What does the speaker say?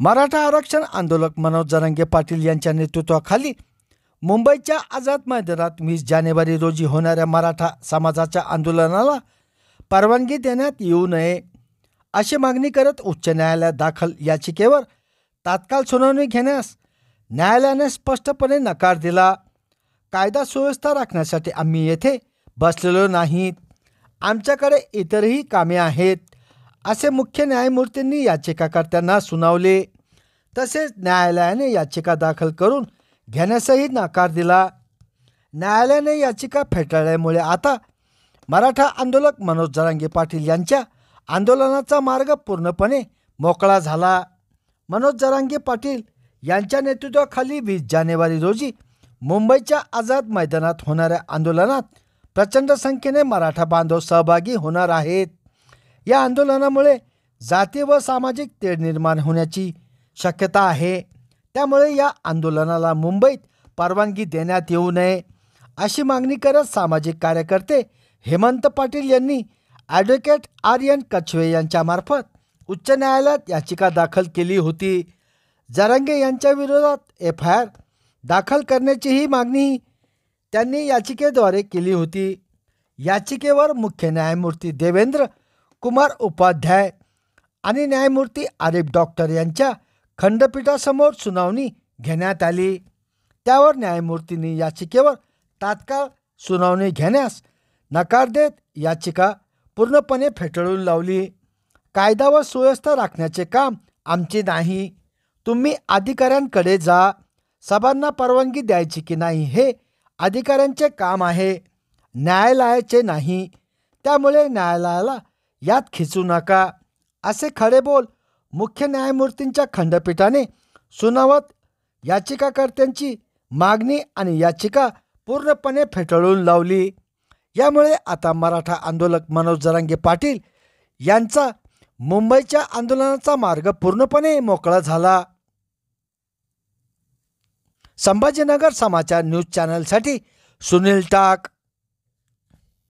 मराठा आरक्षण आंदोलक मनोज जरांगे पाटील यांच्या नेतृत्वाखाली मुंबईच्या आझाद मैदानात 20 जानेवारी रोजी होणाऱ्या मराठा समाजाच्या आंदोलनाला परवानगी देण्यात येऊ नये अशी मागणी करत उच्च न्यायालयात दाखल याचिकेवर तात्काळ सुनावणी घेण्यास न्यायालयाने स्पष्टपणे नकार दिला। कायदा सुव्यवस्था राखण्यासाठी आम्ही येथे बसलेलो नाहीत, आमच्याकडे इतरही कामे आहेत असे मुख्य न्यायमूर्तींनी याचिकाकर्त्यांना सुनावले। तसेच न्यायालयाने याचिका दाखल करून घेण्यासही नकार दिला। न्यायालयाने याचिका फेटाळल्यामुळे आता मराठा आंदोलक मनोज जरांगे पाटील यांच्या आंदोलनाचा मार्ग पूर्णपणे मोकळा झाला। मनोज जरांगे पाटील यांच्या नेतृत्वाखाली 20 जानेवारी रोजी मुंबईच्या आझाद मैदानात होणाऱ्या आंदोलनात प्रचंड संख्येने मराठा बांधव सहभागी होणार आहेत। या आंदोलनामुळे जाती व सामाजिक तेढ निर्माण होण्याची शक्यता आहे, त्यामुळे या आंदोलनाला मुंबईत परवानगी देण्यात येऊ नये अशी मागणी करत सामाजिक कार्यकर्ते हेमंत पाटील यांनी ॲडव्होकेट आर्यन कछवे यांच्यामार्फत उच्च न्यायालयात याचिका दाखल केली होती। जरांगे यांच्या विरोधात FIR दाखल करण्याचीही मागणी त्यांनी याचिकेद्वारे केली होती। याचिकेवर मुख्य न्यायमूर्ती देवेंद्र कुमार उपाध्याय आणि न्यायमूर्ती आरिफ डॉक्टर यांच्या खंडपीठासमोर सुनावणी घेण्यात आली। त्यावर न्यायमूर्तींनी याचिकेवर तात्काळ सुनावणी घेण्यास नकार देत याचिका पूर्णपणे फेटाळून लावली। कायदा व सुव्यवस्था राखण्याचे काम आमचे नाही, तुम्ही अधिकाऱ्यांकडे जा, सभांना परवानगी द्यायची की नाही हे अधिकाऱ्यांचे काम आहे, न्यायालयाचे नाही, त्यामुळे न्यायालयाला यात खिचू नका असे खडे बोल मुख्य न्यायमूर्तींच्या खंडपीठाने सुनावत याचिकाकर्त्यांची मागणी आणि याचिका पूर्णपणे फेटाळून लावली। यामुळे आता मराठा आंदोलक मनोज जरांगे पाटील यांचा मुंबईच्या आंदोलनाचा मार्ग पूर्णपणे मोकळा झाला। संभाजीनगर समाचार न्यूज चॅनलसाठी सुनील टाक।